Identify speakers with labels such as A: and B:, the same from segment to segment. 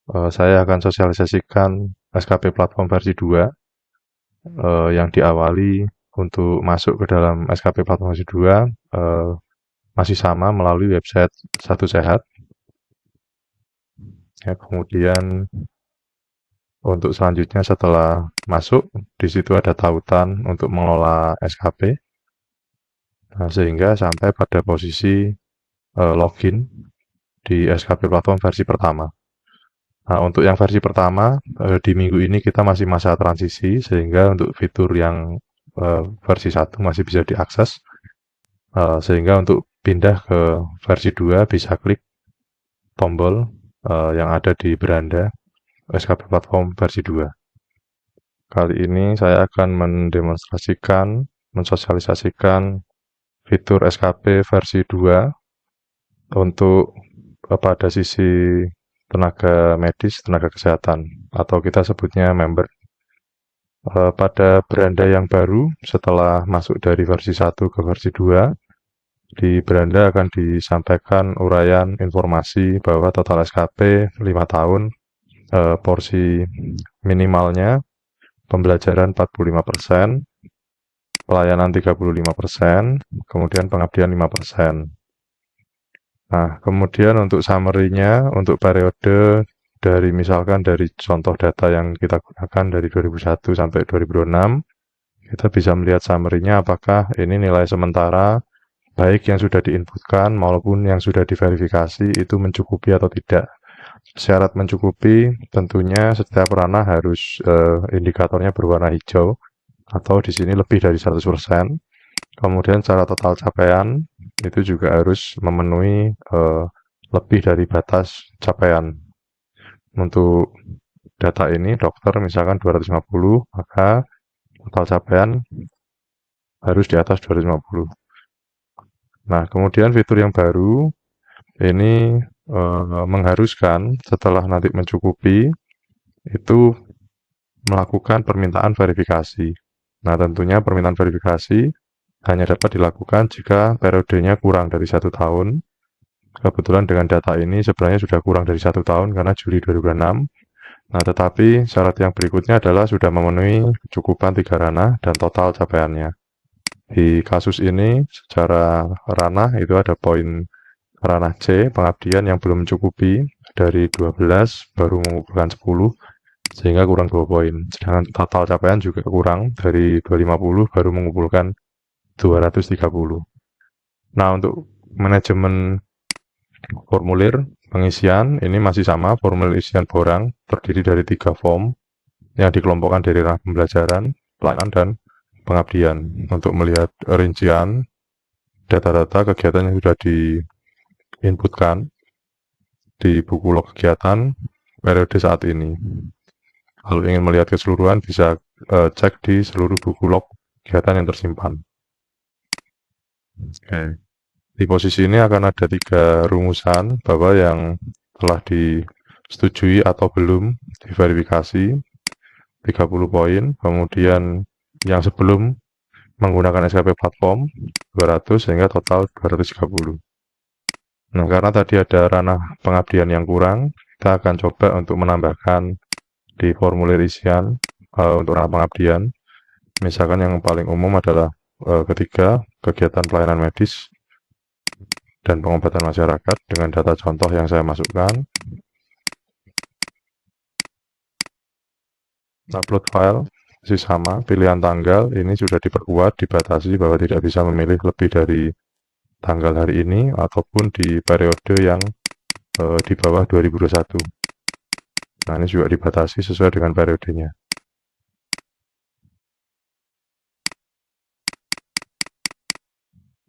A: saya akan sosialisasikan SKP platform versi 2 yang diawali untuk masuk ke dalam SKP platform versi 2 masih sama melalui website Satu Sehat. Ya, kemudian untuk selanjutnya setelah masuk, di situ ada tautan untuk mengelola SKP. Nah, sehingga sampai pada posisi login di SKP platform versi pertama. Nah, untuk yang versi pertama, di minggu ini kita masih masa transisi, sehingga untuk fitur yang versi 1 masih bisa diakses. Sehingga untuk pindah ke versi 2 bisa klik tombol yang ada di beranda SKP platform versi 2. Kali ini saya akan mendemonstrasikan, mensosialisasikan fitur SKP versi 2 untuk pada sisi tenaga medis, tenaga kesehatan, atau kita sebutnya member. Pada beranda yang baru, setelah masuk dari versi 1 ke versi 2, di beranda akan disampaikan uraian informasi bahwa total SKP 5 tahun, porsi minimalnya, pembelajaran 45%, pelayanan 35%, kemudian pengabdian 5%. Nah, kemudian untuk summary-nya, untuk periode dari misalkan dari contoh data yang kita gunakan dari 2001 sampai 2006, kita bisa melihat summary-nya apakah ini nilai sementara, baik yang sudah diinputkan maupun yang sudah diverifikasi itu mencukupi atau tidak. Syarat mencukupi tentunya setiap ranah harus indikatornya berwarna hijau atau di sini lebih dari 100%. Kemudian secara total capaian itu juga harus memenuhi lebih dari batas capaian. Untuk data ini dokter misalkan 250, maka total capaian harus di atas 250. Nah, kemudian fitur yang baru ini mengharuskan setelah nanti mencukupi itu melakukan permintaan verifikasi. Nah, tentunya permintaan verifikasi hanya dapat dilakukan jika periodenya kurang dari 1 tahun. Kebetulan dengan data ini sebenarnya sudah kurang dari 1 tahun karena Juli 2006. Nah, tetapi syarat yang berikutnya adalah sudah memenuhi kecukupan 3 ranah dan total capaiannya. Di kasus ini secara ranah itu ada poin ranah C, pengabdian yang belum mencukupi, dari 12 baru mengumpulkan 10, sehingga kurang 2 poin. Sedangkan total capaian juga kurang, dari 250 baru mengumpulkan 230. Nah, untuk manajemen formulir pengisian ini masih sama, formulir isian borang terdiri dari 3 form yang dikelompokkan dari ranah pembelajaran, pelayanan, dan pengabdian. Untuk melihat rincian data-data kegiatan yang sudah diinputkan di buku log kegiatan periode saat ini. Kalau ingin melihat keseluruhan bisa cek di seluruh buku log kegiatan yang tersimpan. Oke. Di posisi ini akan ada 3 rumusan bahwa yang telah disetujui atau belum diverifikasi 30 poin, kemudian yang sebelum menggunakan SKP platform 200 sehingga total 230. Nah, karena tadi ada ranah pengabdian yang kurang, kita akan coba untuk menambahkan di formulir isian untuk ranah pengabdian. Misalkan yang paling umum adalah ketiga, kegiatan pelayanan medis dan pengobatan masyarakat dengan data contoh yang saya masukkan. Upload file masih sama, pilihan tanggal ini sudah diperkuat, dibatasi bahwa tidak bisa memilih lebih dari tanggal hari ini ataupun di periode yang di bawah 2021. Nah, ini juga dibatasi sesuai dengan periodenya.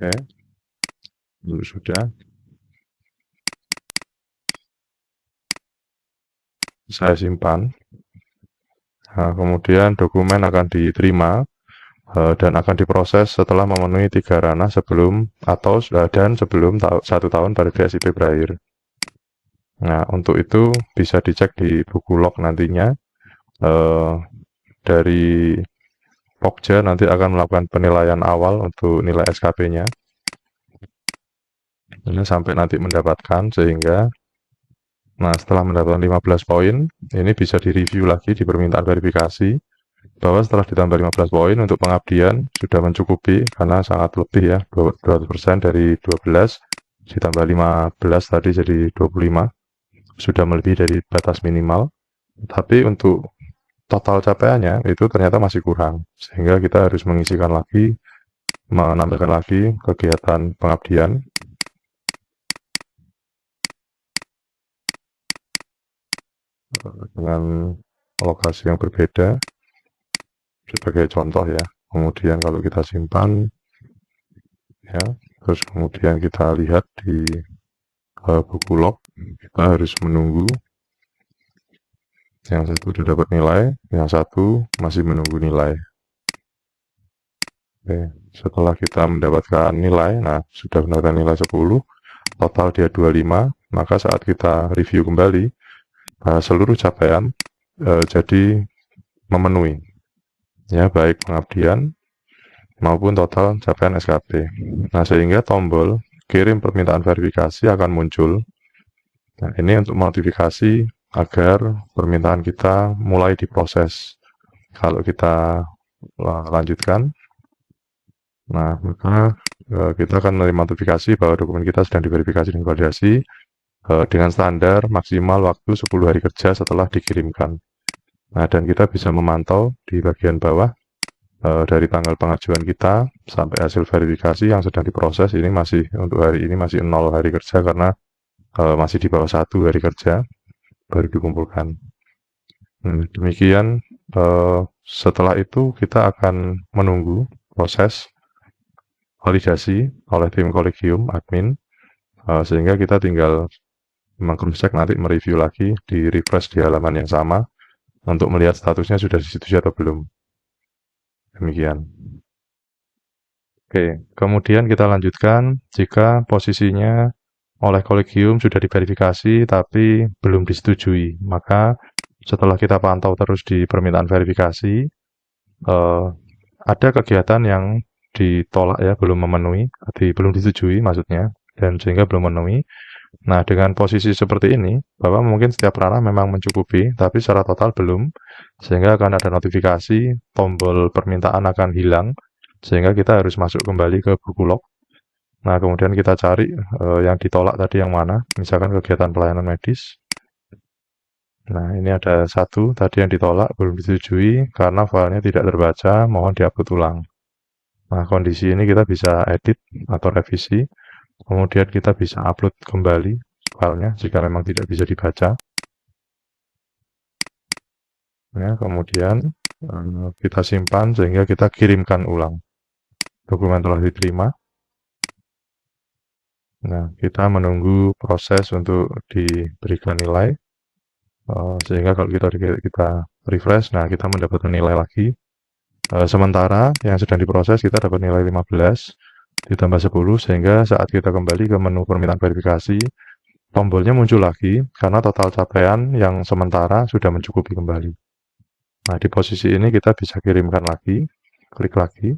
A: Oke, dulu sudah. Saya simpan. Nah, kemudian dokumen akan diterima dan akan diproses setelah memenuhi 3 ranah sebelum atau dan sebelum 1 tahun periode SIP berakhir. Nah, untuk itu bisa dicek di buku log nantinya. Dari Pokja nanti akan melakukan penilaian awal untuk nilai SKP-nya. Ini sampai nanti mendapatkan sehingga Nah, setelah mendapatkan 15 poin, ini bisa direview lagi di permintaan verifikasi, bahwa setelah ditambah 15 poin untuk pengabdian sudah mencukupi, karena sangat lebih ya, 200% dari 12, ditambah 15 tadi jadi 25, sudah melebihi dari batas minimal. Tapi untuk total capaiannya itu ternyata masih kurang, sehingga kita harus menambahkan lagi kegiatan pengabdian dengan lokasi yang berbeda sebagai contoh ya. Kemudian kalau kita simpan ya, terus kemudian kita lihat di buku log, kita harus menunggu yang satu sudah dapat nilai, yang satu masih menunggu nilai. Oke, setelah kita mendapatkan nilai, nah sudah mendapatkan nilai 10, total dia 25, maka saat kita review kembali, seluruh capaian jadi memenuhi, ya baik pengabdian maupun total capaian SKP. Nah, sehingga tombol kirim permintaan verifikasi akan muncul. Nah, ini untuk notifikasi agar permintaan kita mulai diproses. Kalau kita lanjutkan, nah maka kita akan menerima notifikasi bahwa dokumen kita sedang diverifikasi dan validasi dengan standar maksimal waktu 10 hari kerja setelah dikirimkan. Nah, dan kita bisa memantau di bagian bawah dari tanggal pengajuan kita sampai hasil verifikasi yang sedang diproses, ini masih untuk hari ini masih 0 hari kerja karena masih di bawah 1 hari kerja baru dikumpulkan. Demikian, setelah itu kita akan menunggu proses validasi oleh tim kolegium admin, sehingga kita tinggal meng-cross-check nanti, mereview lagi, di refresh di halaman yang sama untuk melihat statusnya sudah disetujui atau belum. Demikian. Oke, kemudian kita lanjutkan jika posisinya oleh kolegium sudah diverifikasi tapi belum disetujui, maka setelah kita pantau terus di permintaan verifikasi, ada kegiatan yang ditolak ya, belum memenuhi, belum disetujui maksudnya, dan sehingga belum memenuhi. Nah, dengan posisi seperti ini, bahwa mungkin setiap ranah memang mencukupi, tapi secara total belum, sehingga akan ada notifikasi, tombol permintaan akan hilang, sehingga kita harus masuk kembali ke buku log. Nah, kemudian kita cari yang ditolak tadi yang mana, misalkan kegiatan pelayanan medis. Nah, ini ada satu tadi yang ditolak, belum disetujui, karena filenya tidak terbaca, mohon diupload ulang. Nah, kondisi ini kita bisa edit atau revisi, kemudian kita bisa upload kembali filenya jika memang tidak bisa dibaca. Ya, kemudian kita simpan sehingga kita kirimkan ulang. Dokumen telah diterima. Nah, kita menunggu proses untuk diberikan nilai, sehingga kalau kita refresh, nah kita mendapatkan nilai lagi. Sementara yang sedang diproses kita dapat nilai 15 ditambah 10, sehingga saat kita kembali ke menu permintaan verifikasi, tombolnya muncul lagi karena total capaian yang sementara sudah mencukupi kembali. Nah, di posisi ini kita bisa kirimkan lagi, klik lagi.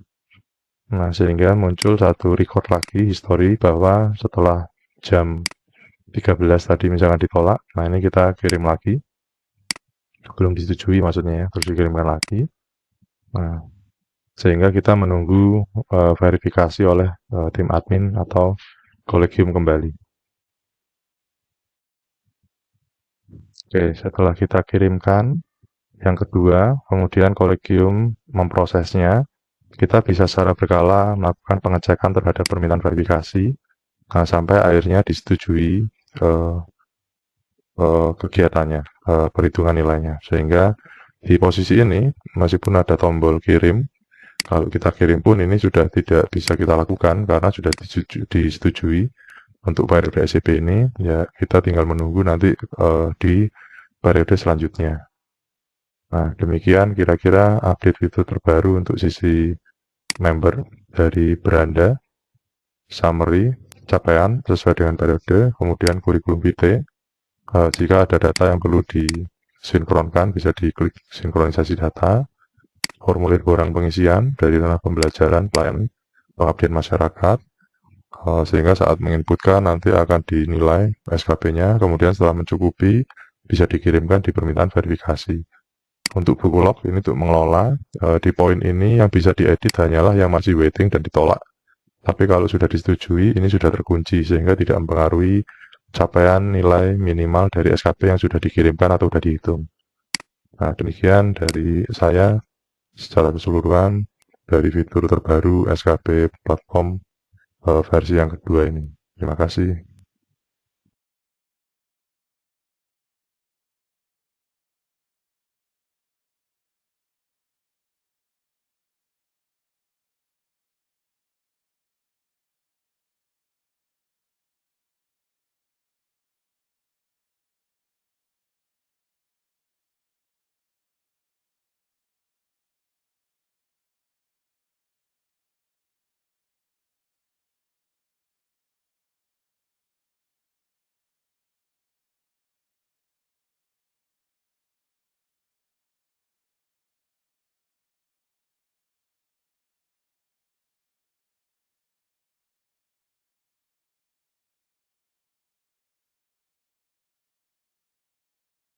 A: Nah, sehingga muncul satu record lagi, history, bahwa setelah jam 13 tadi misalkan ditolak, nah ini kita kirim lagi. Belum disetujui maksudnya ya, terus dikirimkan lagi. Nah, sehingga kita menunggu verifikasi oleh tim admin atau kolegium kembali. Oke, setelah kita kirimkan yang kedua, kemudian kolegium memprosesnya, kita bisa secara berkala melakukan pengecekan terhadap permintaan verifikasi sampai akhirnya disetujui kegiatannya, perhitungan nilainya. Sehingga di posisi ini, meskipun ada tombol kirim, kalau kita kirim pun ini sudah tidak bisa kita lakukan karena sudah disetujui untuk periode SCP ini. Ya, kita tinggal menunggu nanti di periode selanjutnya. Nah, demikian kira-kira update fitur terbaru untuk sisi member dari Beranda. Summary capaian sesuai dengan periode, kemudian kurikulum vitae. Jika ada data yang perlu disinkronkan, bisa diklik sinkronisasi data. Formulir borang pengisian dari tanah pembelajaran pelayanan pengabdian masyarakat. sehingga saat menginputkan nanti akan dinilai SKP-nya, kemudian setelah mencukupi bisa dikirimkan di permintaan verifikasi. Untuk buku log ini untuk mengelola, di poin ini yang bisa diedit hanyalah yang masih waiting dan ditolak. Tapi kalau sudah disetujui, ini sudah terkunci sehingga tidak mempengaruhi capaian nilai minimal dari SKP yang sudah dikirimkan atau sudah dihitung. Nah, demikian dari saya secara keseluruhan dari fitur terbaru SKP platform versi yang kedua ini. Terima kasih.